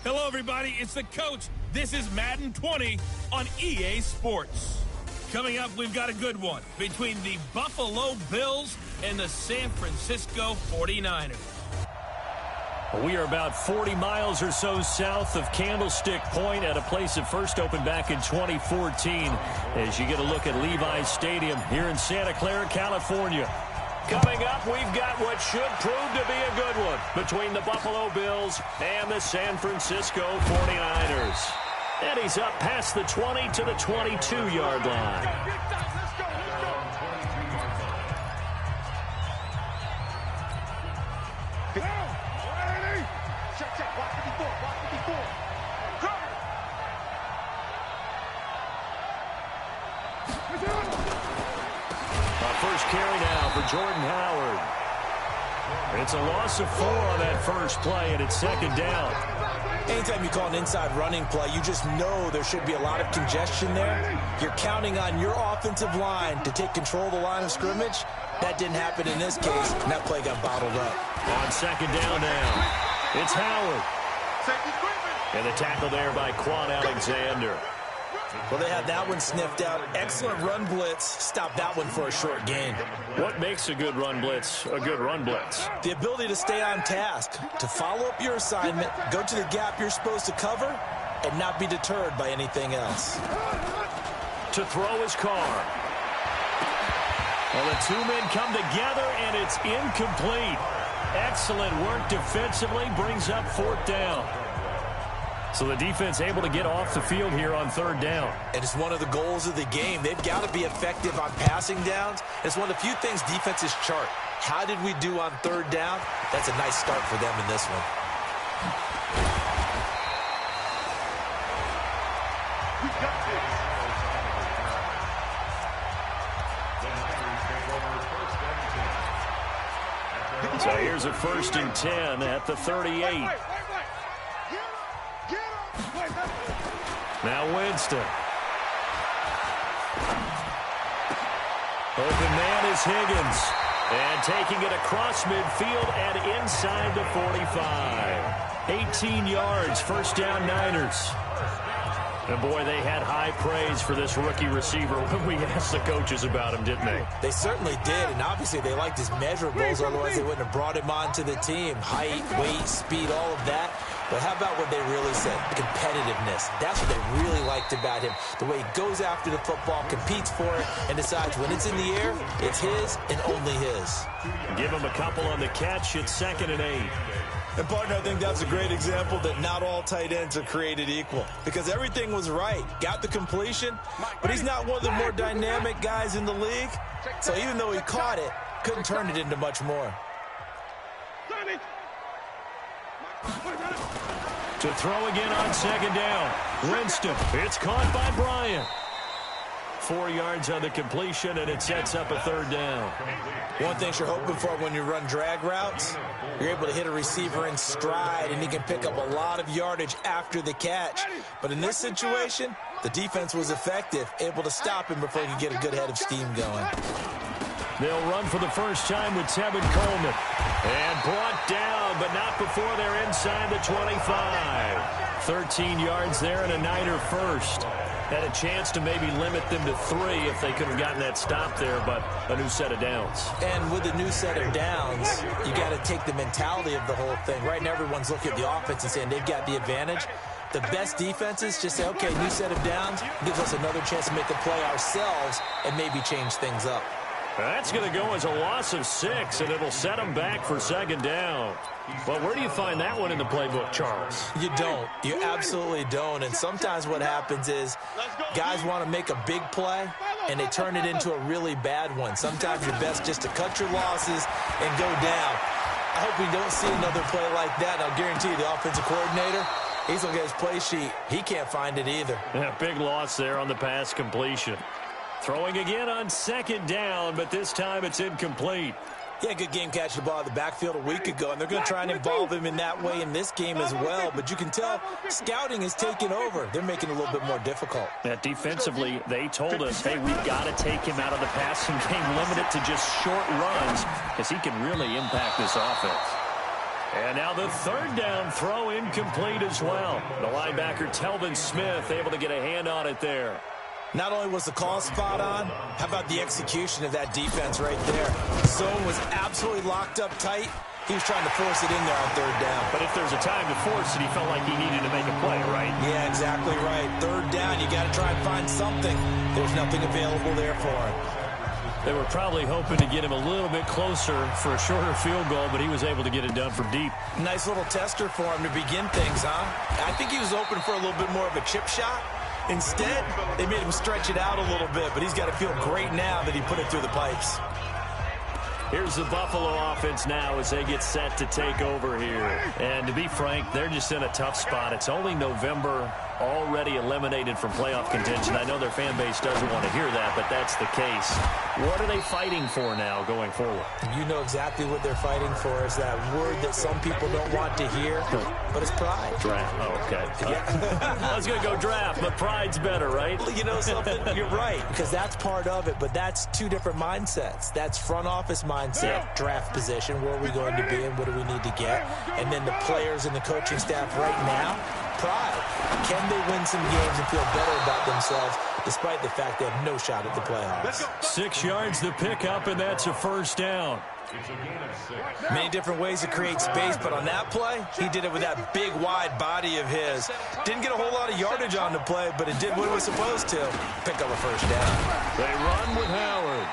Hello, everybody. It's the coach. This is Madden 20 on EA Sports. Coming up, we've got a good one between the Buffalo Bills and the San Francisco 49ers. We are about 40 miles or so south of Candlestick Point at a place that first opened back in 2014 as you get a look at Levi's Stadium here in Santa Clara, California. Coming up, we've got what should prove to be a good one between the Buffalo Bills and the San Francisco 49ers. And he's up past the 20 to the 22-yard line. First carry now for Jordan Howard. It's a loss of 4 on that first play, and it's second down. Anytime you call an inside running play, you just know there should be a lot of congestion there. You're counting on your offensive line to take control of the line of scrimmage. That didn't happen in this case, and that play got bottled up. On second down now, it's Howard. And the tackle there by Quan Alexander. Well, they had that one sniffed out. Excellent run blitz. Stop that one for a short gain. What makes a good run blitz a good run blitz? The ability to stay on task, to follow up your assignment, go to the gap you're supposed to cover, and not be deterred by anything else. To throw his car. Well, the two men come together, and it's incomplete. Excellent work defensively, brings up fourth down. So the defense able to get off the field here on third down. And it's one of the goals of the game. They've got to be effective on passing downs. It's one of the few things defenses chart. How did we do on third down? That's a nice start for them in this one. So here's a 1st and 10 at the 38. Now Winston. Open man is Higgins. And taking it across midfield and inside the 45. 18 yards, first down Niners. And boy, they had high praise for this rookie receiver when we asked the coaches about him, didn't they? They certainly did, and obviously they liked his measurables, otherwise they wouldn't have brought him onto the team. Height, weight, speed, all of that. But how about what they really said? Competitiveness. That's what they really liked about him. The way he goes after the football, competes for it, and decides when it's in the air, it's his and only his. Give him a couple on the catch. It's 2nd and 8. And, partner, I think that's a great example that not all tight ends are created equal. Because everything was right. Got the completion, but he's not one of the more dynamic guys in the league. So even though he caught it, couldn't turn it into much more. To throw again on second down. Winston. It's caught by Bryant. 4 yards on the completion, and it sets up a third down. One thing you're hoping for when you run drag routes, you're able to hit a receiver in stride, and he can pick up a lot of yardage after the catch. But in this situation, the defense was effective, able to stop him before he could get a good head of steam going. They'll run for the first time with Tevin Coleman. And brought down, but not before they're inside the 25. 13 yards there and a Niner first. Had a chance to maybe limit them to 3 if they could have gotten that stop there, but a new set of downs. And with a new set of downs, you got to take the mentality of the whole thing. Right now, everyone's looking at the offense and saying they've got the advantage. The best defenses just say, okay, new set of downs, gives us another chance to make a play ourselves and maybe change things up. That's going to go as a loss of 6, and it'll set them back for second down. Well, where do you find that one in the playbook, Charles? You don't. You absolutely don't. And sometimes what happens is guys want to make a big play, and they turn it into a really bad one. Sometimes you're best just to cut your losses and go down. I hope we don't see another play like that. I'll guarantee you the offensive coordinator, he's looking at his play sheet. He can't find it either. Yeah, big loss there on the pass completion. Throwing again on second down, but this time it's incomplete. Yeah, good game catching the ball in the backfield a week ago, and they're going to try and involve him in that way in this game as well. But you can tell scouting is taking over. They're making it a little bit more difficult. Yeah, defensively, they told us, hey, we've got to take him out of the passing game, limit it to just short runs, because he can really impact this offense. And now the third down throw incomplete as well. The linebacker, Telvin Smith, able to get a hand on it there. Not only was the call spot on, how about the execution of that defense right there? Zone was absolutely locked up tight. He was trying to force it in there on third down. But if there's a time to force it, he felt like he needed to make a play, right? Yeah, exactly right. Third down, you got to try and find something. There's nothing available there for him. They were probably hoping to get him a little bit closer for a shorter field goal, but he was able to get it done from deep. Nice little tester for him to begin things, huh? I think he was open for a little bit more of a chip shot. Instead, they made him stretch it out a little bit, but he's got to feel great now that he put it through the pipes. Here's the Buffalo offense now as they get set to take over here. And to be frank, they're just in a tough spot. It's only November, already eliminated from playoff contention. I know their fan base doesn't want to hear that, but that's the case. What are they fighting for now going forward? You know exactly what they're fighting for is that word that some people don't want to hear, but it's pride. Draft. Oh, okay. I was going to go draft, but pride's better, right? You know something? You're right, because that's part of it, but that's two different mindsets. That's front office mindset, draft position, where are we going to be and what do we need to get? And then the players and the coaching staff right now, pride. Can they win some games and feel better about themselves despite the fact they have no shot at the playoffs? 6 yards to pick up, and that's a first down. Many different ways to create space, but on that play, he did it with that big, wide body of his. Didn't get a whole lot of yardage on the play, but it did what it was supposed to. Pick up a first down. They run with Howard.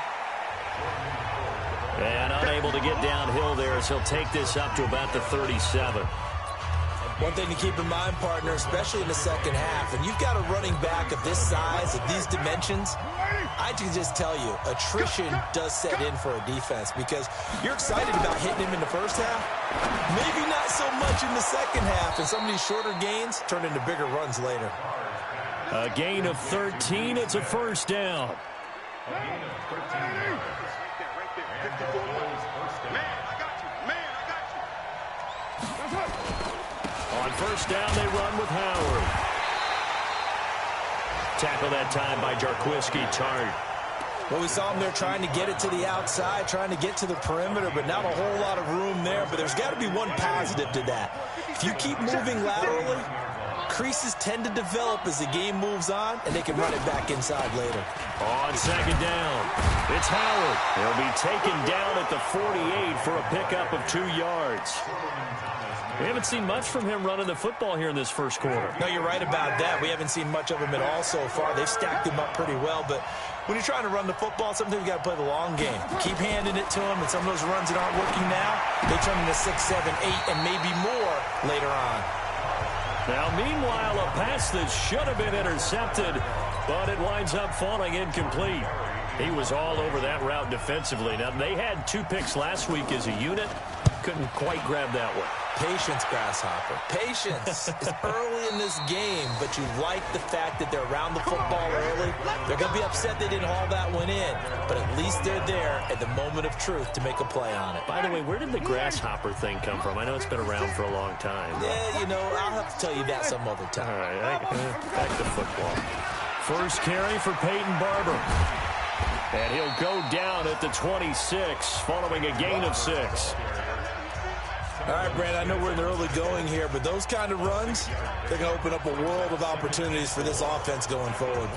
And unable to get downhill there as he'll take this up to about the 37. One thing to keep in mind, partner, especially in the second half, and you've got a running back of this size, of these dimensions, I can just tell you, attrition does set in for a defense because you're excited about hitting him in the first half. Maybe not so much in the second half, and some of these shorter gains turn into bigger runs later. A gain of 13. It's a first down. On first down, they run with Howard. Tackle that time by Jarquiski Tart. Well, we saw him there trying to get it to the outside, trying to get to the perimeter, but not a whole lot of room there. But there's got to be one positive to that. If you keep moving laterally, creases tend to develop as the game moves on, and they can run it back inside later. On second down, it's Howard. He'll be taken down at the 48 for a pickup of 2 yards. We haven't seen much from him running the football here in this first quarter. No, you're right about that. We haven't seen much of him at all so far. They've stacked him up pretty well, but when you're trying to run the football, sometimes you got to play the long game. Keep handing it to him, and some of those runs that aren't working now, they turn into 6, 7, 8, and maybe more later on. Now, meanwhile, a pass that should have been intercepted, but it winds up falling incomplete. He was all over that route defensively. Now, they had 2 picks last week as a unit. Couldn't quite grab that one. Patience, Grasshopper. Patience. It's early in this game, but you like the fact that they're around the football early. They're going to be upset they didn't haul that one in, but at least they're there at the moment of truth to make a play on it. By the way, where did the grasshopper thing come from? I know it's been around for a long time. Yeah, you know, I'll have to tell you that some other time. All right, back to football. First carry for Peyton Barber. And he'll go down at the 26, following a gain of 6. All right, Brad, I know we're in the early going here, but those kind of runs, they're going to open up a world of opportunities for this offense going forward.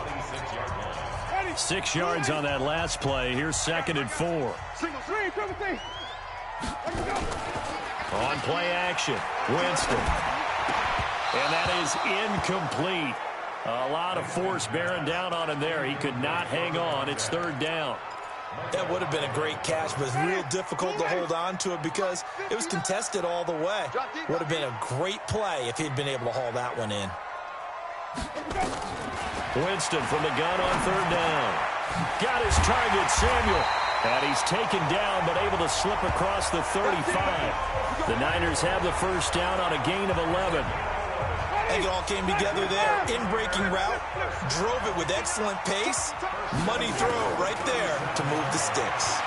6 yards on that last play. Here's 2nd and 4. On play action, Winston. And that is incomplete. A lot of force bearing down on him there. He could not hang on. It's 3rd down. That would have been a great catch, but it's real difficult to hold on to it because it was contested all the way. Would have been a great play if he'd been able to haul that one in. Winston from the gun on 3rd down. Got his target, Samuel. And he's taken down, but able to slip across the 35. The Niners have the first down on a gain of 11. I think it all came together there. In-breaking route, drove it with excellent pace. Money throw right there to move the sticks.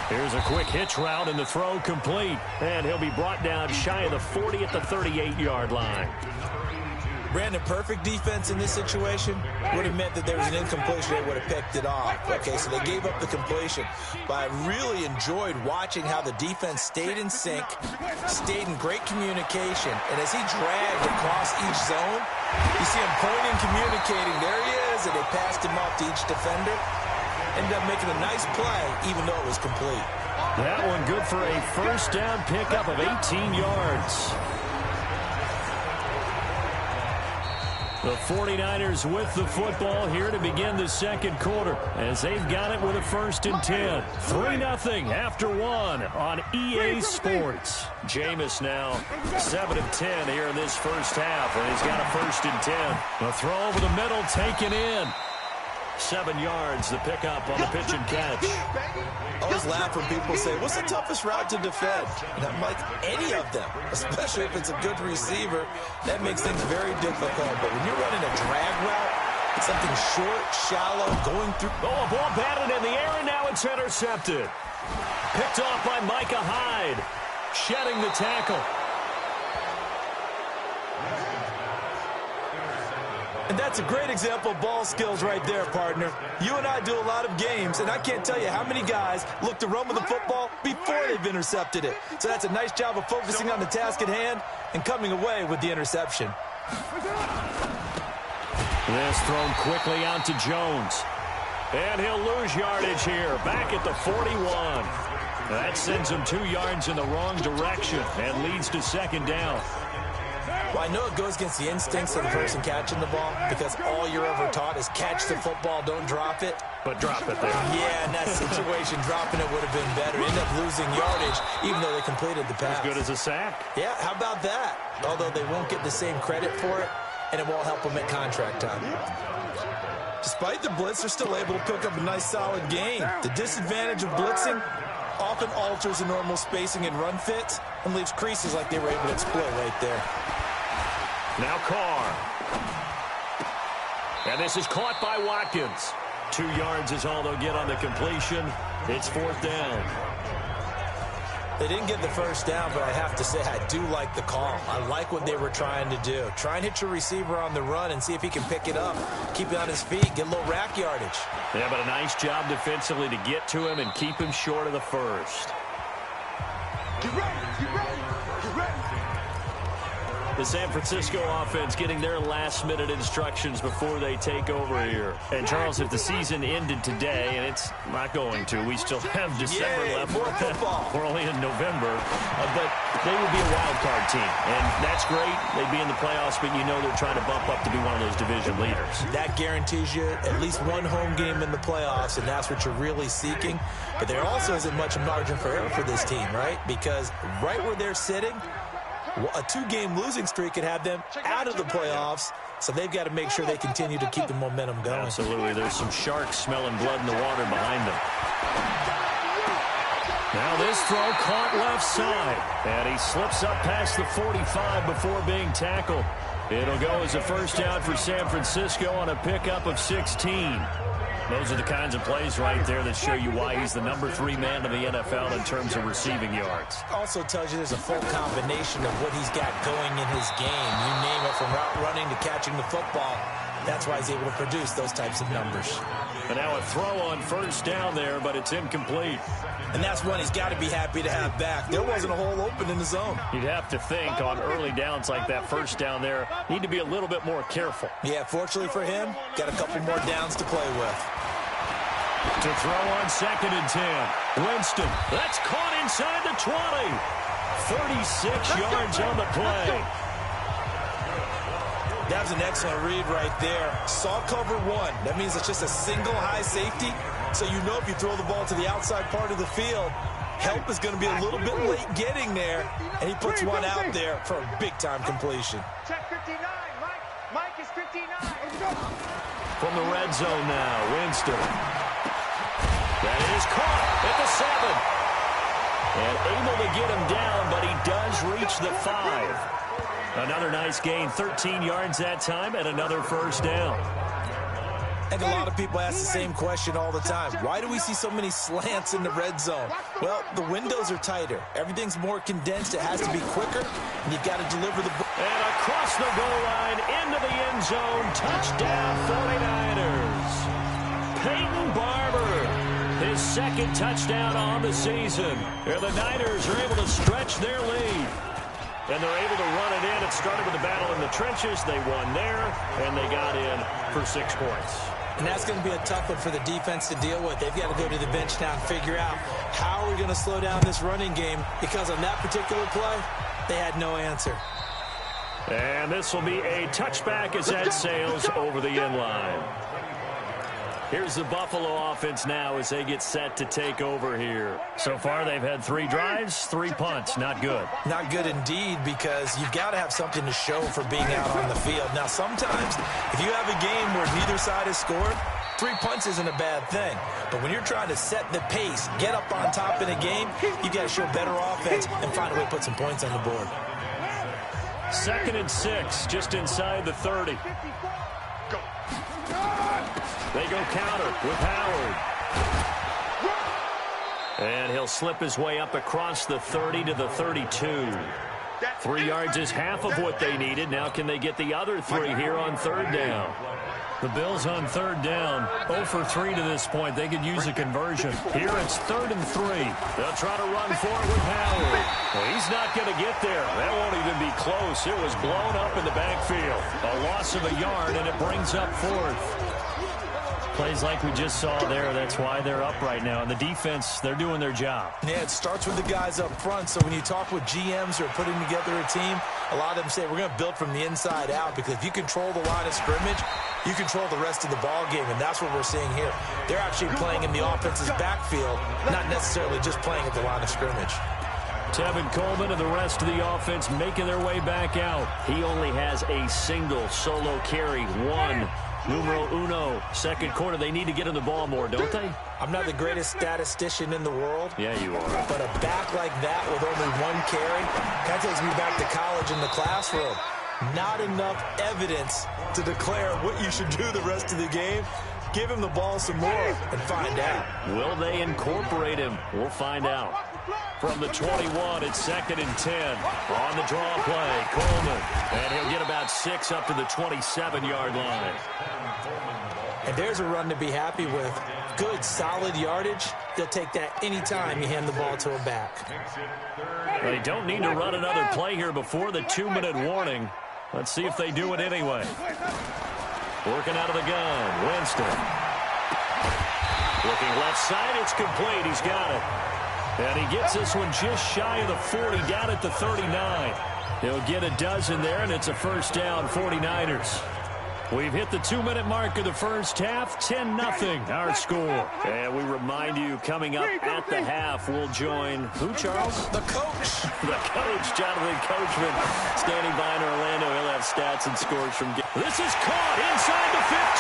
Here's a quick hitch route, and the throw complete. And he'll be brought down shy of the 40 at the 38-yard line. Brandon, perfect defense in this situation would have meant that there was an incompletion. They would have picked it off. Okay, so they gave up the completion. But I really enjoyed watching how the defense stayed in sync, stayed in great communication. And as he dragged across each zone, you see him pointing, communicating. There he is, and they passed him off to each defender. Ended up making a nice play, even though it was complete. That one good for a first down pickup of 18 yards. The 49ers with the football here to begin the second quarter as they've got it with a 1st and 10. 3-0 after 1 on EA Sports. Jameis now 7 of 10 here in this first half, and he's got a 1st and 10. A throw over the middle taken in. 7 yards, the pickup on the pitch and catch. I always laugh when people say, what's the toughest route to defend? And I'm like, any of them, especially if it's a good receiver. That makes things very difficult. But when you're running a drag route, something short, shallow, going through. Oh, a ball batted in the air, and now it's intercepted. Picked off by Micah Hyde, shedding the tackle. And that's a great example of ball skills right there, partner. You and I do a lot of games, and I can't tell you how many guys look to run with the football before they've intercepted it. So that's a nice job of focusing on the task at hand and coming away with the interception. This thrown quickly out to Jones. And he'll lose yardage here, back at the 41. That sends him 2 yards in the wrong direction and leads to 2nd down. Well, I know it goes against the instincts of the person catching the ball because all you're ever taught is catch the football, don't drop it. But drop it there. Yeah, in that situation, dropping it would have been better. End up losing yardage, even though they completed the pass. As good as a sack. Yeah, how about that? Although they won't get the same credit for it, and it won't help them at contract time. Despite the blitz, they're still able to pick up a nice, solid gain. The disadvantage of blitzing often alters the normal spacing and run fits and leaves creases like they were able to exploit right there. Now Carr. And this is caught by Watkins. 2 yards is all they'll get on the completion. It's 4th down. They didn't get the first down, but I have to say I do like the call. I like what they were trying to do. Try and hit your receiver on the run and see if he can pick it up. Keep it on his feet, get a little rack yardage. Yeah, but a nice job defensively to get to him and keep him short of the first. Get ready, get ready, get ready. The San Francisco offense getting their last-minute instructions before they take over here. And, Charles, if the season ended today, and it's not going to, we still have December left. More football. We're only in November. But they would be a wild card team. And that's great. They'd be in the playoffs, but you know they're trying to bump up to be one of those division leaders. That guarantees you at least one home game in the playoffs, and that's what you're really seeking. But there also isn't much margin for error for this team, right? Because right where they're sitting, a 2-game losing streak could have them out of the playoffs, so they've got to make sure they continue to keep the momentum going. Absolutely. There's some sharks smelling blood in the water behind them. Now this throw caught left side, and he slips up past the 45 before being tackled. It'll go as a first down for San Francisco on a pickup of 16. Those are the kinds of plays right there that show you why he's the number 3 man in the NFL in terms of receiving yards. Also tells you there's a full combination of what he's got going in his game. You name it, from route running to catching the football. That's why he's able to produce those types of numbers. And now a throw on first down there, but it's incomplete. And that's one he's got to be happy to have back. There wasn't a hole open in the zone. You'd have to think on early downs like that first down there, need to be a little bit more careful. Yeah, fortunately for him, got a couple more downs to play with. To throw on 2nd and 10. Winston, that's caught inside the 20. 36 yards on the play. That was an excellent read right there. Saw cover 1. That means it's just a single high safety. So you know if you throw the ball to the outside part of the field, help is going to be a little bit late getting there. And he puts one out there for a big-time completion. Check 59. Mike is 59. From the red zone now, Winston. That is caught at the 7. And able to get him down, but he does reach the 5. Another nice gain, 13 yards that time, and another first down. And a lot of people ask the same question all the time. Why do we see so many slants in the red zone? Well, the windows are tighter. Everything's more condensed. It has to be quicker, and you've got to deliver the ball. And across the goal line into the end zone. Touchdown, 49ers. Peyton Barber, his second touchdown on the season. And the Niners are able to stretch their lead. And they're able to run it in. It started with a battle in the trenches. They won there, and they got in for 6 points. And that's going to be a tough one for the defense to deal with. They've got to go to the bench now and figure out how are we going to slow down this running game, because on that particular play, they had no answer. And this will be a touchback as that sails over the end line. Here's the Buffalo offense now as they get set to take over here. So far, they've had 3 drives, 3 punts. Not good. Not good indeed, because you've got to have something to show for being out on the field. Now, sometimes, if you have a game where neither side has scored, 3 punts isn't a bad thing. But when you're trying to set the pace, get up on top in a game, you've got to show better offense and find a way to put some points on the board. 2nd and 6, just inside the 30. They go counter with Howard. And he'll slip his way up across the 30 to the 32. 3 yards is half of what they needed. Now can they get the other 3 here on 3rd down? The Bills on 3rd down, 0 for 3 to this point. They could use a conversion. Here it's 3rd and 3. They'll try to run forward with Howard. Well, he's not going to get there. That won't even be close. It was blown up in the backfield. A loss of a yard, and it brings up 4th. Plays like we just saw there. That's why they're up right now. And the defense, they're doing their job. Yeah, it starts with the guys up front. So when you talk with GMs who are putting together a team, a lot of them say we're going to build from the inside out, because if you control the line of scrimmage, you control the rest of the ball game, and that's what we're seeing here. They're actually playing in the offense's backfield, not necessarily just playing at the line of scrimmage. Tevin Coleman and the rest of the offense making their way back out. He only has a single solo carry, 1. Numero uno, 2nd quarter. They need to get in the ball more, don't they? I'm not the greatest statistician in the world. Yeah, you are. But a back like that with only 1 carry kind of takes me back to college in the classroom. Not enough evidence to declare what you should do the rest of the game. Give him the ball some more and find out. Will they incorporate him? We'll find out. From the 21, it's 2nd and 10. On the draw play, Coleman. And he'll get about 6 up to the 27-yard line. And there's a run to be happy with. Good, solid yardage. They'll take that anytime you hand the ball to a back. They don't need to run another play here before the 2-minute warning. Let's see if they do it anyway. Working out of the gun, Winston. Looking left side, it's complete. He's got it. And he gets this one just shy of the 40, down at the 39. He'll get a dozen there, and it's a 1st down, 49ers. We've hit the 2-minute mark of the first half, 10-0 our score. And we remind you, coming up at the half, we'll join who, Charles? The coach. The coach, Jonathan Coachman, standing by in Orlando. He'll have stats and scores from... This is caught inside the 15.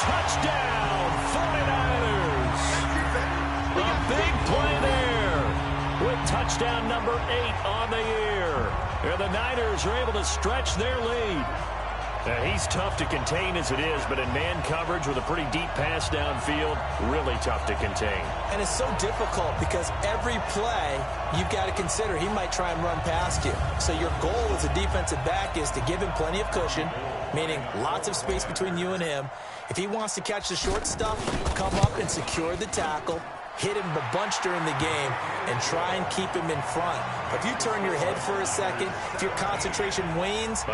Touchdown, 49ers. A big play there with touchdown number 8 on the year. And the Niners are able to stretch their lead. He's tough to contain as it is, but in man coverage with a pretty deep pass downfield, really tough to contain. And it's so difficult because every play you've got to consider he might try and run past you. So your goal as a defensive back is to give him plenty of cushion, meaning lots of space between you and him. If he wants to catch the short stuff, come up and secure the tackle, hit him a bunch during the game, and try and keep him in front. But if you turn your head for a second, if your concentration wanes,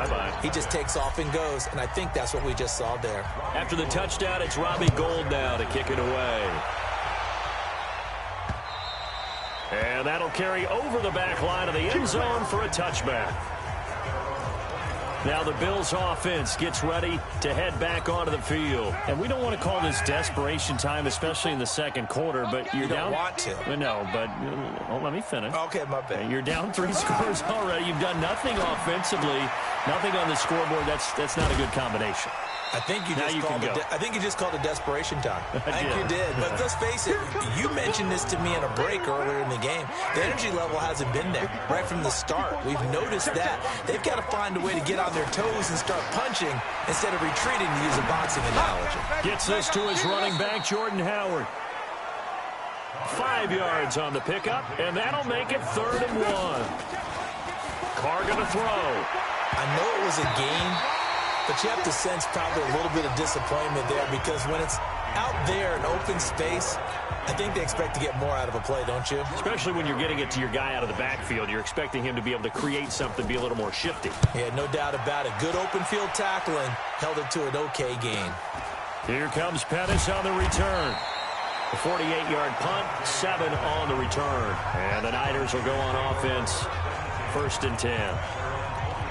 he just takes off and goes. And I think that's what we just saw there. After the touchdown, it's Robbie Gould now to kick it away. And that'll carry over the back line of the end zone for a touchback. Now the Bills offense gets ready to head back onto the field. And we don't want to call this desperation time, especially in the 2nd quarter, but you're down. You don't want to. No, but let me finish. Okay, my bad. You're down 3 scores already. You've done nothing offensively, nothing on the scoreboard. That's not a good combination. I think you just called it desperation time. I think you did. But let's face it, you mentioned this to me in a break earlier in the game. The energy level hasn't been there right from the start. We've noticed that. They've got to find a way to get on their toes and start punching instead of retreating, to use a boxing analogy. Gets this to his running back, Jordan Howard. 5 yards on the pickup, and that'll make it 3rd and 1. Carr going to throw. I know it was a game, but you have to sense probably a little bit of disappointment there because when it's out there in open space, I think they expect to get more out of a play, don't you? Especially when you're getting it to your guy out of the backfield. You're expecting him to be able to create something, be a little more shifty. Yeah, no doubt about it. Good open field tackling held it to an okay gain. Here comes Pettis on the return. A 48-yard punt, 7 on the return. And the Niners will go on offense, 1st and 10.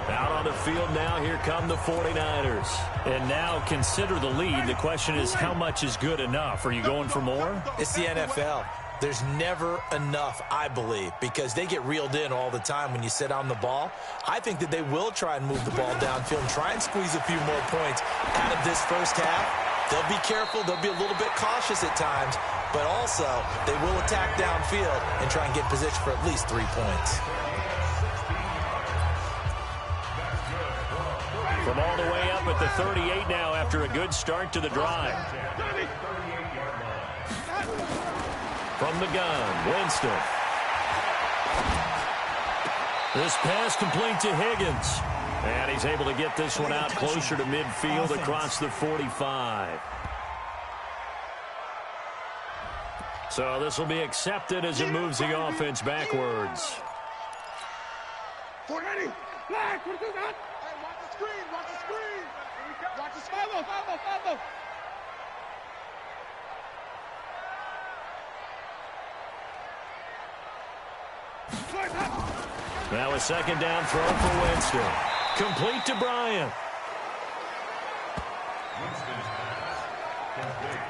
Out on the field now, here come the 49ers. And now consider the lead. The question is, how much is good enough? Are you going for more? It's the NFL. There's never enough, I believe, because they get reeled in all the time when you sit on the ball. I think that they will try and move the ball downfield and try and squeeze a few more points out of this first half. They'll be careful. They'll be a little bit cautious at times, but also they will attack downfield and try and get position for at least 3 points. From all the way up at the 38 now after a good start to the drive. From the gun, Winston. This pass complete to Higgins. And he's able to get this one out closer to midfield across the 45. So this will be accepted as it moves the offense backwards. 480. Black, what is that? Hey, watch the screen, watch the screen. Watch the screen. Follow. Now a second down throw for Winston. Complete to Bryant.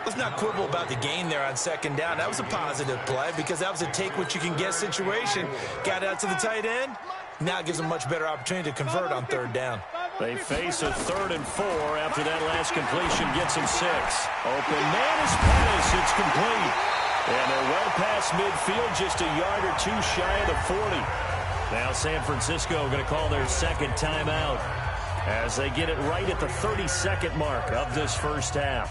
Let's not quibble about the gain there on second down. That was a positive play because that was a take-what-you-can-get situation. Got out to the tight end. Now it gives them a much better opportunity to convert on third down. They face a 3rd and 4 after that last completion gets them 6. Open man is Pettis. It's complete. And they're well past midfield, just a yard or two shy of the 40. Now San Francisco going to call their second timeout as they get it right at the 32nd mark of this first half.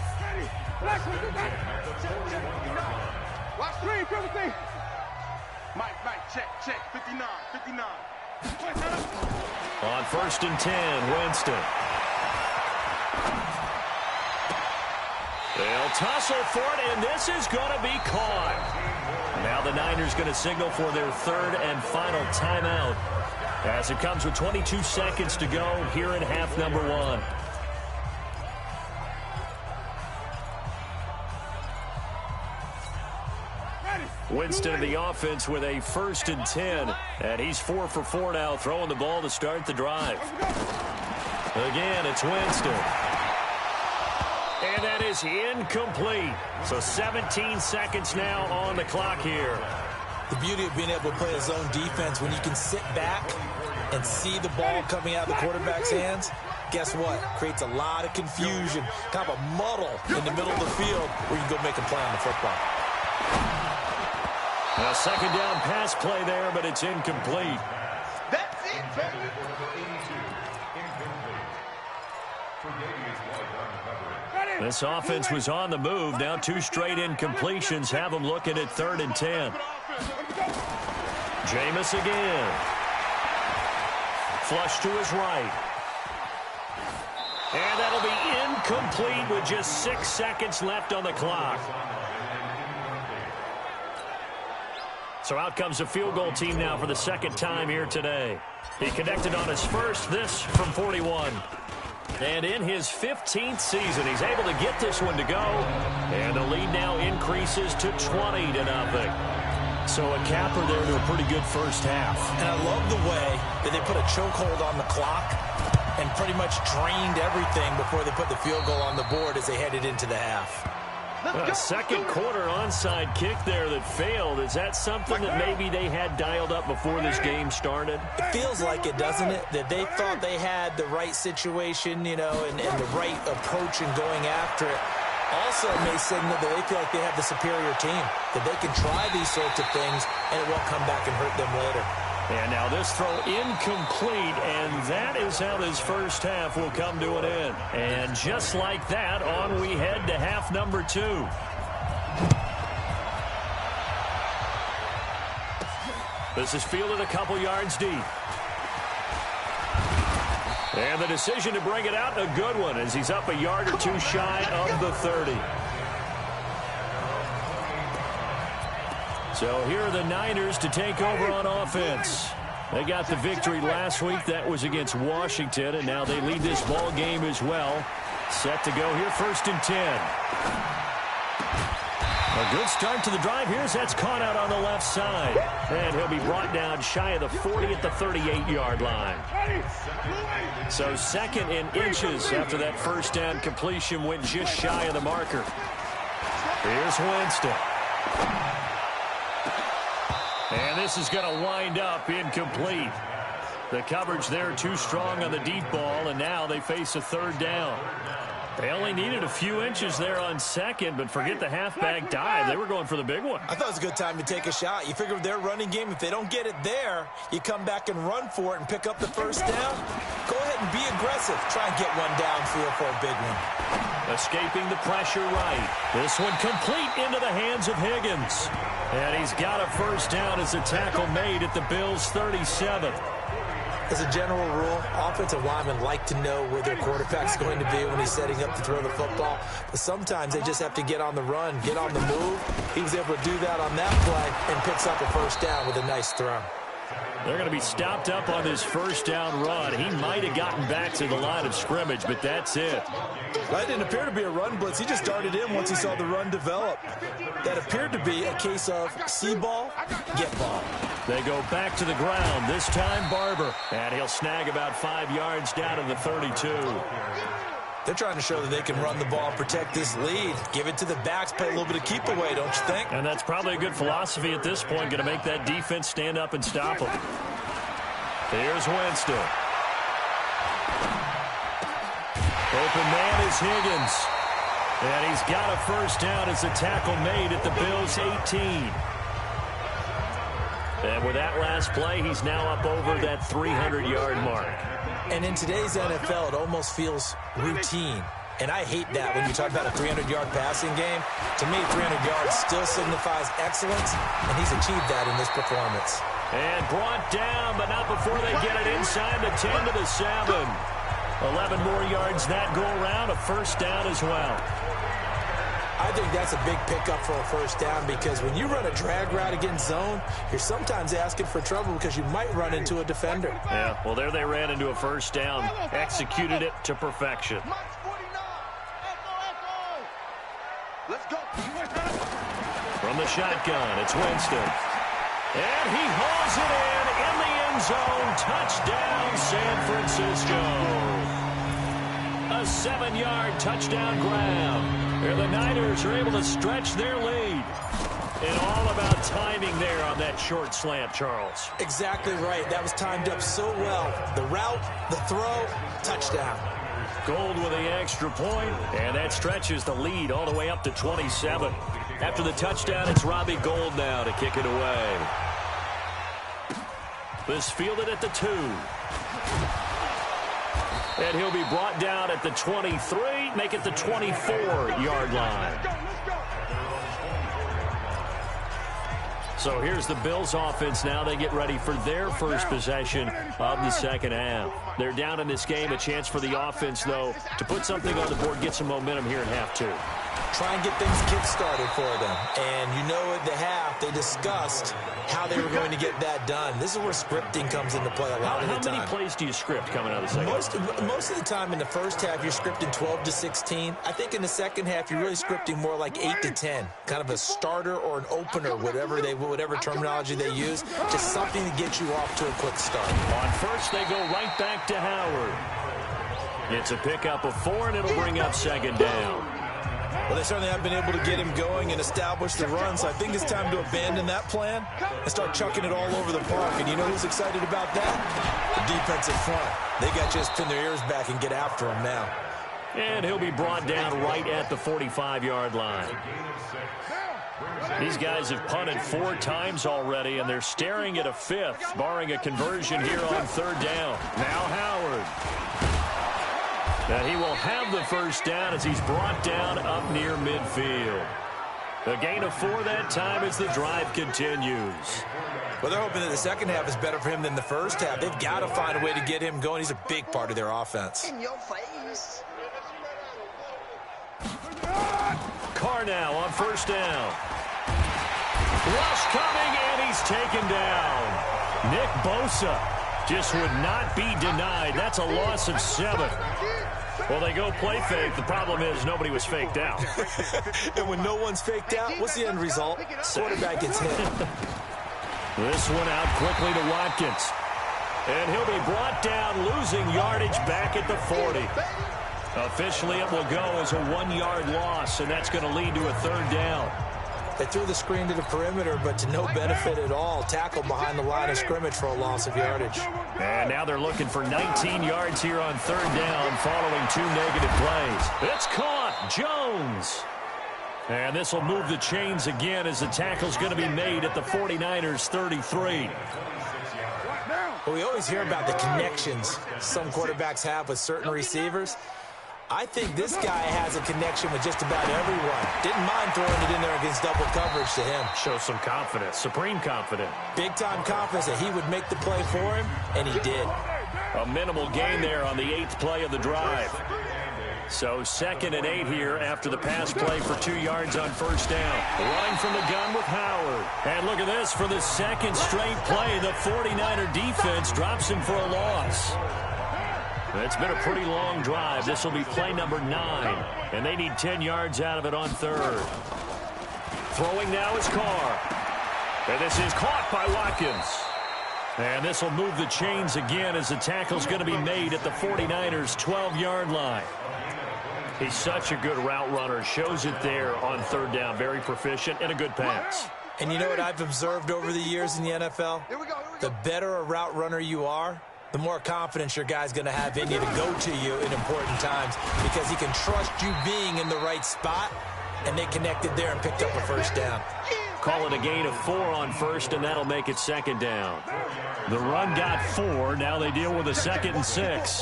Watch screen, Timothy. Mike, check. 59. On 1st and 10, Winston. They'll tussle for it, and this is going to be caught. Now the Niners going to signal for their 3rd and final timeout as it comes with 22 seconds to go here in half number 1. Winston in the offense with a 1st and 10, and he's 4 for 4 now, throwing the ball to start the drive. Again, it's Winston. And that is incomplete. So 17 seconds now on the clock here. The beauty of being able to play a zone defense, when you can sit back and see the ball coming out of the quarterback's hands, guess what? Creates a lot of confusion, kind of a muddle in the middle of the field where you can go make a play on the football. A second down pass play there, but it's incomplete. That's it, baby. This offense was on the move. Now 2 straight incompletions have them looking at 3rd and 10. Jameis again. Flush to his right. And that'll be incomplete with just 6 seconds left on the clock. So out comes the field goal team now for the 2nd time here today. He connected on his first, this from 41. And in his 15th season, he's able to get this one to go. And the lead now increases to 20-0. So a capper there to a pretty good first half. And I love the way that they put a chokehold on the clock and pretty much drained everything before they put the field goal on the board as they headed into the half. A second quarter onside kick there that failed. Is that something that maybe they had dialed up before this game started? It feels like it, doesn't it? That they thought they had the right situation, you know, and the right approach in going after it. Also may signal that they feel like they have the superior team, that they can try these sorts of things and it won't come back and hurt them later. And now this throw incomplete, and that is how this first half will come to an end. And just like that, on we head to half number 2. This is fielded a couple yards deep. And the decision to bring it out, a good one, as he's up a yard or two shy of the 30. So here are the Niners to take over on offense. They got the victory last week. That was against Washington, and now they lead this ball game as well. Set to go here, 1st and 10. A good start to the drive here as that's caught out on the left side. And he'll be brought down shy of the 40 at the 38-yard line. So 2nd in inches after that first down completion went just shy of the marker. Here's Winston. And this is going to wind up incomplete. The coverage there too strong on the deep ball, and now they face a 3rd down. They only needed a few inches there on 2nd, but forget the halfback dive. They were going for the big one. I thought it was a good time to take a shot. You figure with their running game, if they don't get it there, you come back and run for it and pick up the 1st down. Go ahead and be aggressive. Try and get one downfield for a big one. Escaping the pressure right. This one complete into the hands of Higgins. And he's got a 1st down as a tackle made at the Bills' 37. As a general rule, offensive linemen like to know where their quarterback's going to be when he's setting up to throw the football. But sometimes they just have to get on the run, get on the move. He was able to do that on that play and picks up a 1st down with a nice throw. They're going to be stopped up on this 1st down run. He might have gotten back to the line of scrimmage, but that's it. That didn't appear to be a run blitz. He just darted in once he saw the run develop. That appeared to be a case of see ball, get ball. They go back to the ground, this time Barber. And he'll snag about 5 yards down to the 32. They're trying to show that they can run the ball and protect this lead. Give it to the backs, play a little bit of keep away, don't you think? And that's probably a good philosophy at this point, going to make that defense stand up and stop them. Here's Winston. Open man is Higgins. And he's got a 1st down as a tackle made at the Bills' 18. And with that last play, he's now up over that 300-yard mark. And in today's NFL, it almost feels routine. And I hate that when you talk about a 300-yard passing game. To me, 300 yards still signifies excellence, and he's achieved that in this performance. And brought down, but not before they get it inside the 10 to the 7. 11 more yards that go around, a 1st down as well. I think that's a big pickup for a 1st down because when you run a drag route against zone, you're sometimes asking for trouble because you might run into a defender. Yeah, well, there they ran into a 1st down, executed it to perfection. From the shotgun, it's Winston. And he hauls it in the end zone. Touchdown, San Francisco. A 7-yard touchdown grab. Where the Niners are able to stretch their lead. And all about timing there on that short slant, Charles. Exactly right. That was timed up so well. The route, the throw, touchdown. Gold with the extra point, and that stretches the lead all the way up to 27. After the touchdown, it's Robbie Gould now to kick it away. This fielded at the 2. And he'll be brought down at the 23, make it the 24-yard line. So here's the Bills offense now. They get ready for their first possession of the 2nd half. They're down in this game. A chance for the offense, though, to put something on the board, get some momentum here in half 2. Try and get things kick-started for them. And you know at the half, they discussed how they were going to get that done. This is where scripting comes into play a lot of the time. How many plays do you script coming out of the second half? Most of the time in the first half, you're scripting 12 to 16. I think in the second half, you're really scripting more like 8 to 10. Kind of a starter or an opener, whatever terminology they use. Just something to get you off to a quick start. On first, they go right back to Howard. It's a pickup of 4, and it'll bring up 2nd down. Well, they certainly have been able to get him going and establish the run, so I think it's time to abandon that plan and start chucking it all over the park. And you know who's excited about that? The defensive front. They got to just pin their ears back and get after him now. And he'll be brought down right at the 45-yard line. These guys have punted 4 times already, and they're staring at a 5th, barring a conversion here on 3rd down. Now Howard. And he will have the 1st down as he's brought down up near midfield. A gain of 4 that time as the drive continues. Well, they're hoping that the second half is better for him than the first half. They've got to find a way to get him going. He's a big part of their offense. In your face. Carr now on first down. Rush coming, and he's taken down. Nick Bosa just would not be denied. That's a loss of 7. Well, they go play fake. The problem is nobody was faked out. And when no one's faked out, what's the end result? Quarterback gets hit. This one out quickly to Watkins. And he'll be brought down, losing yardage back at the 40. Officially, it will go as a 1-yard loss, and that's going to lead to a 3rd down. They threw the screen to the perimeter, but to no benefit at all. Tackled behind the line of scrimmage for a loss of yardage. And now they're looking for 19 yards here on 3rd down following 2 negative plays. It's caught. Jones. And this will move the chains again as the tackle's going to be made at the 49ers 33. Well, we always hear about the connections some quarterbacks have with certain receivers. I think this guy has a connection with just about everyone. Didn't mind throwing it in there against double coverage to him. Shows some confidence, supreme confidence. Big-time confidence that he would make the play for him, and he did. A minimal gain there on the 8th play of the drive. So 2nd and 8 here after the pass play for 2 yards on first down. Running from the gun with Howard. And look at this, for the 2nd straight play, the 49er defense drops him for a loss. It's been a pretty long drive. This will be play number 9. And they need 10 yards out of it on 3rd. Throwing now is Carr. And this is caught by Watkins. And this will move the chains again as the tackle's going to be made at the 49ers 12-yard line. He's such a good route runner. Shows it there on 3rd down. Very proficient and a good pass. And you know what I've observed over the years in the NFL? The better a route runner you are, the more confidence your guy's going to have in you to go to you in important times because he can trust you being in the right spot, and they connected there and picked up a first down. Call it a gain of 4 on 1st, and that'll make it 2nd down. The run got 4. Now they deal with a 2nd and 6.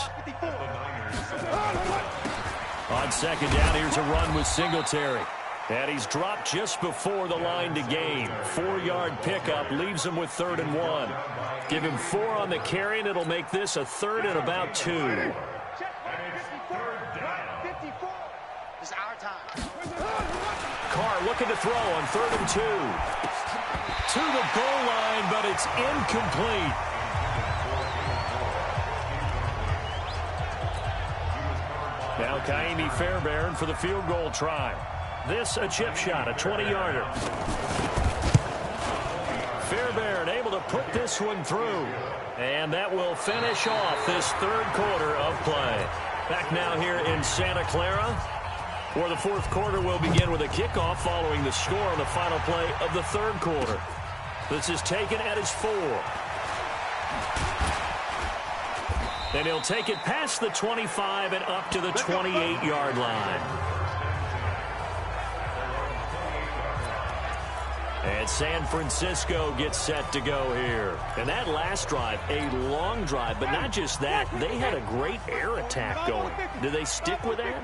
On 2nd down, here's a run with Singletary. And he's dropped just before the line to gain. 4-yard pickup leaves him with 3rd and 1. Give him 4 on the carry, and it'll make this a 3rd and about 2. Carr looking to throw on 3rd and 2. To the goal line, but it's incomplete. Now Kaimi Fairbairn for the field goal try. This a chip shot, a 20-yarder. Fairbairn able to put this one through. And that will finish off this 3rd quarter of play. Back now here in Santa Clara, where the 4th quarter will begin with a kickoff following the score on the final play of the 3rd quarter. This is taken at his 4. And he'll take it past the 25 and up to the 28-yard line. And San Francisco gets set to go here. And that last drive, a long drive, but not just that. They had a great air attack going. Do they stick with that?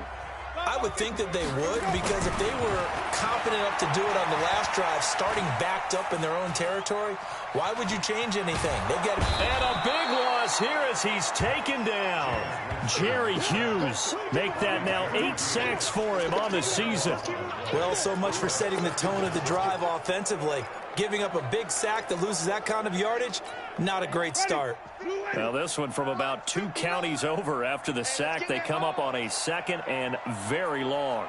I would think that they would, because if they were confident enough to do it on the last drive, starting backed up in their own territory, why would you change anything? They get it. And a big loss here as he's taken down. Jerry Hughes make that now 8 sacks for him on the season. Well, so much for setting the tone of the drive offensively. Giving up a big sack that loses that kind of yardage, not a great start. Now this one from about 2 counties over after the sack. They come up on a 2nd and very long.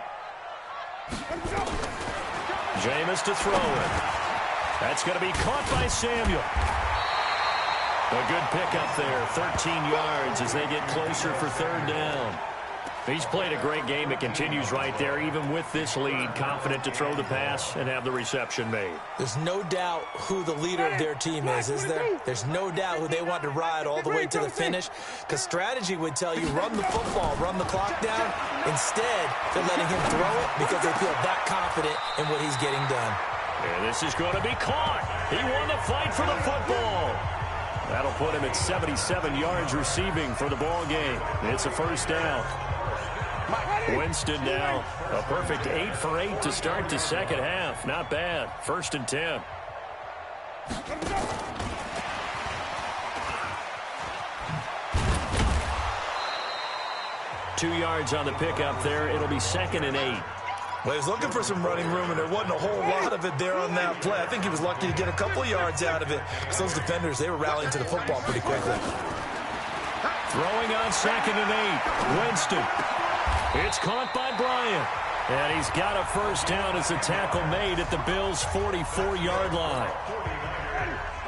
Jameis to throw it. That's going to be caught by Samuel. A good pickup there, 13 yards as they get closer for 3rd down. He's played a great game. It continues right there, even with this lead, confident to throw the pass and have the reception made. There's no doubt who the leader of their team is there? There's no doubt who they want to ride all the way to the finish, because strategy would tell you run the football, run the clock down. Instead, they're letting him throw it because they feel that confident in what he's getting done. And this is going to be caught. He won the fight for the football. That'll put him at 77 yards receiving for the ball game. It's a 1st down. Winston now a perfect 8 for 8 to start the 2nd half. Not bad. 1st and 10. 2 yards on the pickup there. It'll be 2nd and 8. Well, he was looking for some running room, and there wasn't a whole lot of it there on that play. I think he was lucky to get a couple of yards out of it. Because those defenders, they were rallying to the football pretty quickly. Throwing on 2nd and 8. Winston. It's caught by Bryant. And he's got a first down as a tackle made at the Bills' 44-yard line.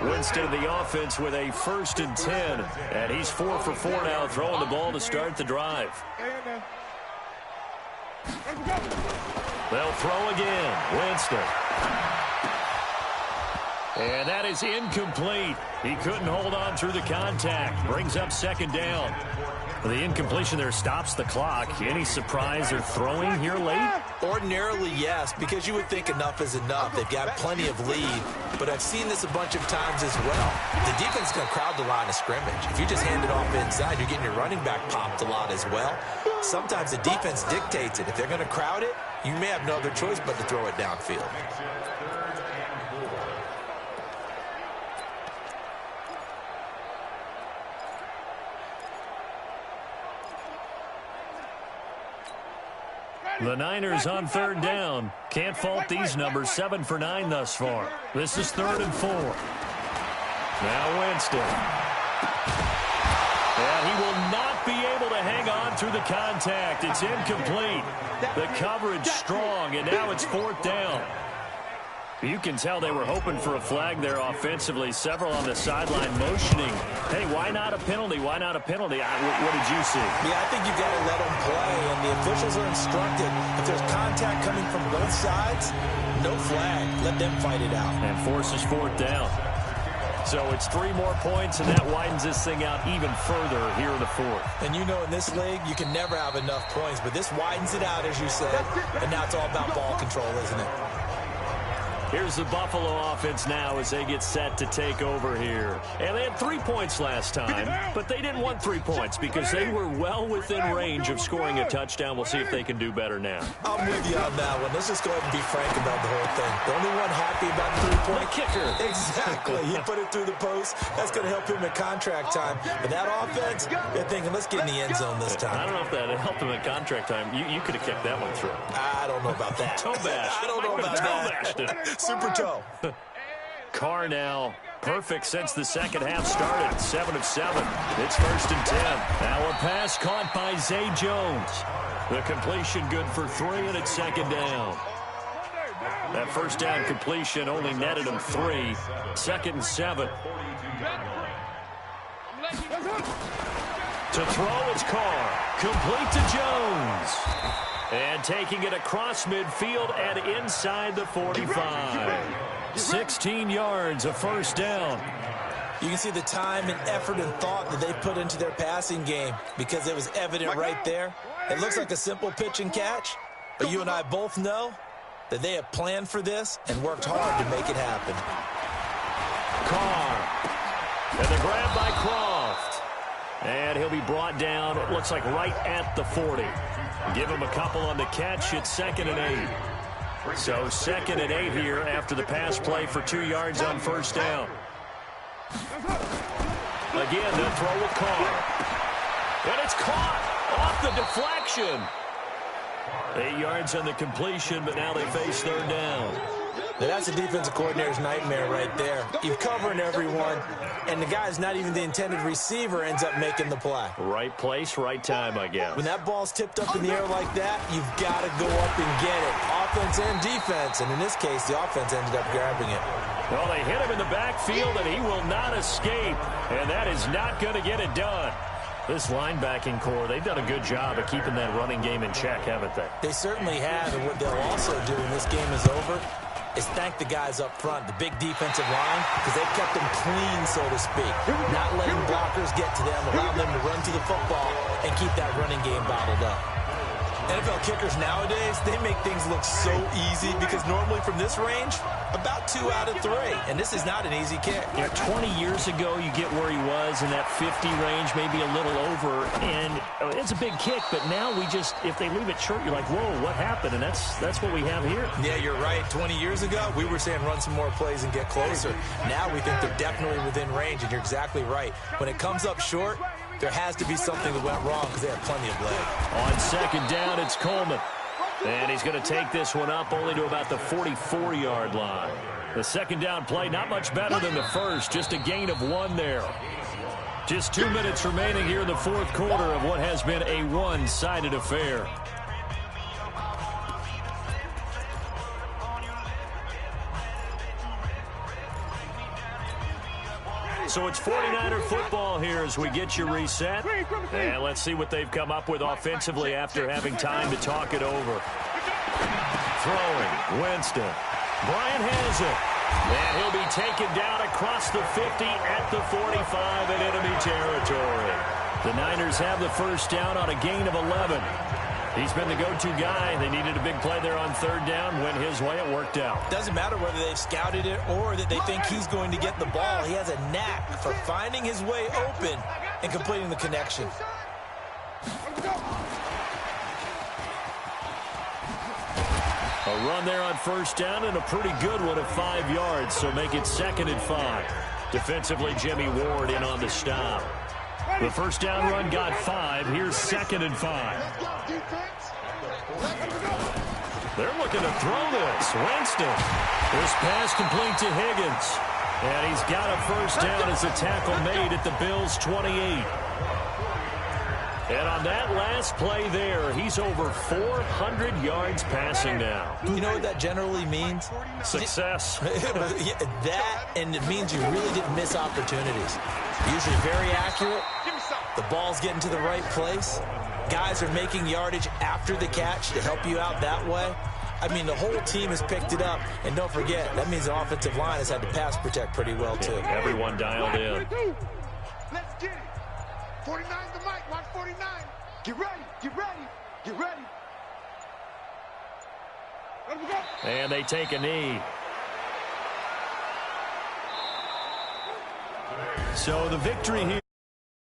Winston of the offense with a 1st and 10. And he's 4 for 4 now, throwing the ball to start the drive. They'll throw again. Winston. And that is incomplete. He couldn't hold on through the contact. Brings up 2nd down. The incompletion there stops the clock. Any surprise they're throwing here late? Ordinarily, yes, because you would think enough is enough. They've got plenty of lead, but I've seen this a bunch of times as well. The defense is going to crowd the line of scrimmage. If you just hand it off inside, you're getting your running back popped a lot as well. Sometimes the defense dictates it. If they're going to crowd it, you may have no other choice but to throw it downfield. The Niners on 3rd down. Can't fault these numbers. 7 for 9 thus far. This is 3rd and 4. Now Winston. And he will not be able to hang on through the contact. It's incomplete. The coverage strong, and now it's 4th down. You can tell they were hoping for a flag there offensively. Several on the sideline motioning. Hey, why not a penalty? Why not a penalty? What did you see? Yeah, I think you've got to let them play, and the officials are instructed. If there's contact coming from both sides, no flag. Let them fight it out. And forces 4th down. So it's 3 more points, and that widens this thing out even further here in the 4th. And you know in this league, you can never have enough points, but this widens it out, as you said, and now it's all about ball control, isn't it? Here's the Buffalo offense now as they get set to take over here. And they had 3 points last time, but they didn't want 3 points because they were well within range of scoring a touchdown. We'll see if they can do better now. I'm with you on that one. Let's just go ahead and be frank about the whole thing. The only one happy about the 3-point kicker. Exactly. He put it through the post. That's going to help him in contract time. But that offense, they're thinking, let's get in the end zone this time. I don't know if that helped him in contract time. You could have kicked that one through. I don't know about that. Toe bash. I don't know about that. Super toe. Carr now perfect since the second half started. 7 of 7. It's 1st and 10. Now a pass caught by Zay Jones. The completion good for 3, and it's 2nd down. That first down completion only netted him 3. 2nd and 7. To throw, it's Carr. Complete to Jones. And taking it across midfield and inside the 45. 16 yards, a first down. You can see the time and effort and thought that they put into their passing game because it was evident right there. It looks like a simple pitch and catch, but you and I both know that they have planned for this and worked hard to make it happen. Carr. And the grab by Croft. And he'll be brought down, it looks like right at the 40. Give him a couple on the catch. It's 2nd and 8. So 2nd and 8 here after the pass play for 2 yards on first down. Again, they'll throw with Carr. And it's caught off the deflection. 8 yards on the completion, but now they face 3rd down. Now that's a defensive coordinator's nightmare right there. You're covering everyone, and the guy's not even the intended receiver ends up making the play. Right place, right time, I guess. When that ball's tipped up in the air like that, you've got to go up and get it. Offense and defense, and in this case, the offense ended up grabbing it. Well, they hit him in the backfield, and he will not escape, and that is not going to get it done. This linebacking core, they've done a good job of keeping that running game in check, haven't they? They certainly have, and what they'll also do when this game is over is thank the guys up front, the big defensive line, because they kept them clean, so to speak. Not letting blockers get to them, allowing them to run to the football and keep that running game bottled up. NFL kickers nowadays, they make things look so easy because normally from this range, about 2 out of 3. And this is not an easy kick. Yeah, 20 years ago, you get where he was in that 50 range, maybe a little over. And it's a big kick, but now we just, if they leave it short, you're like, whoa, what happened? And that's what we have here. Yeah, you're right. 20 years ago, we were saying run some more plays and get closer. Now we think they're definitely within range, and you're exactly right. When it comes up short, there has to be something that went wrong because they have plenty of leg. On second down, it's Coleman. And he's going to take this one up only to about the 44-yard line. The second down play, not much better than the first, just a gain of 1 there. Just 2 minutes remaining here in the fourth quarter of what has been a one-sided affair. So it's 49er football here as we get you reset. And let's see what they've come up with offensively after having time to talk it over. Throwing, Winston. Bryant has it. And he'll be taken down across the 50 at the 45 in enemy territory. The Niners have the first down on a gain of 11. He's been the go-to guy. They needed a big play there on third down. Went his way. It worked out. Doesn't matter whether they've scouted it or that they think he's going to get the ball. He has a knack for finding his way open and completing the connection. A run there on first down and a pretty good one at 5 yards. So make it 2nd and 5. Defensively, Jimmy Ward in on the stop. The first down run got 5. Here's 2nd and 5. They're looking to throw this. Winston. This pass complete to Higgins. And he's got a first down as a tackle made at the Bills' 28. And on that last play there, he's over 400 yards passing now. You know what that generally means? Success. That, and it means you really didn't miss opportunities. Usually very accurate. The ball's getting to the right place. Guys are making yardage after the catch to help you out that way. I mean, the whole team has picked it up. And don't forget, that means the offensive line has had to pass protect pretty well, too. Yeah, everyone dialed in. Let's get it. 49 the mic. Watch 49. Get ready. Get ready. Get ready. Let me go. And they take a knee. So the victory here.